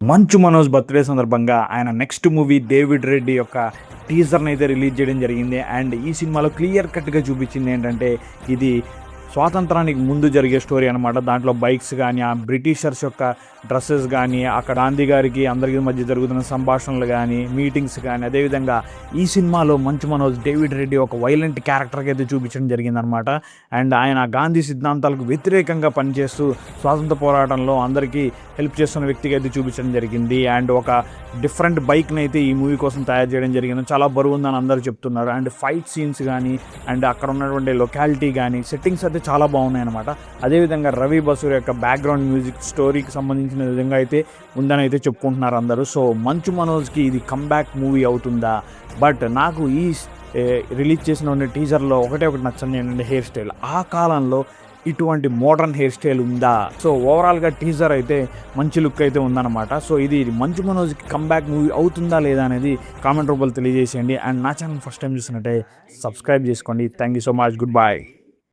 Manchu Manoj birthday సందర్భంగా ఆయన next movie David Reddy యొక్క టీజర్ని అయితే రిలీజ్ చేయడం జరిగింది. అండ్ ఈ సినిమాలో క్లియర్ కట్గా చూపించింది ఏంటంటే ఇది స్వాతంత్రానికి ముందు జరిగే స్టోరీ అనమాట. దాంట్లో బైక్స్ కానీ, ఆ బ్రిటిషర్స్ యొక్క డ్రెస్సెస్ కానీ, అక్కడ గాంధీ గారికి అందరికి మధ్య జరుగుతున్న సంభాషణలు కానీ, మీటింగ్స్ కానీ, అదేవిధంగా ఈ సినిమాలో మంచు మనోజ్ డేవిడ్ రెడ్డి ఒక వైలెంట్ క్యారెక్టర్కి అయితే చూపించడం జరిగిందనమాట. అండ్ ఆయన గాంధీ సిద్ధాంతాలకు వ్యతిరేకంగా పనిచేస్తూ స్వాతంత్ర పోరాటంలో అందరికీ హెల్ప్ చేస్తున్న వ్యక్తిగా అయితే చూపించడం జరిగింది. అండ్ ఒక డిఫరెంట్ బైక్ని అయితే ఈ మూవీ కోసం తయారు చేయడం జరిగింది. చాలా బరువు ఉందని అందరూ చెప్తున్నారు. అండ్ ఫైట్ సీన్స్ కానీ, అండ్ అక్కడ ఉన్నటువంటి లొకాలిటీ కానీ, సెట్టింగ్స్ అయితే చాలా బాగున్నాయి అనమాట. అదేవిధంగా రవి బసూర్ యొక్క బ్యాక్గ్రౌండ్ మ్యూజిక్ స్టోరీకి సంబంధించిన విధంగా అయితే ఉందని అయితే చెప్పుకుంటున్నారు అందరూ. సో మంచు మనోజ్కి ఇది కమ్బ్యాక్ మూవీ అవుతుందా? బట్ నాకు ఈ రిలీజ్ చేసిన టీజర్లో ఒకటి నచ్చండి ఏంటంటే హెయిర్ స్టైల్. ఆ కాలంలో ఇటువంటి మోడర్న్ హెయిర్ స్టైల్ ఉందా? సో ఓవరాల్గా టీజర్ అయితే మంచి లుక్ అయితే ఉందన్నమాట. సో ఇది మంచు మనోజ్కి కమ్బ్యాక్ మూవీ అవుతుందా లేదా అనేది కామెంట్ రూపంలో తెలియజేసేయండి. అండ్ నా ఛానల్ ఫస్ట్ టైం చూసినట్టే సబ్స్క్రైబ్ చేసుకోండి. Thank you so much. Good bye.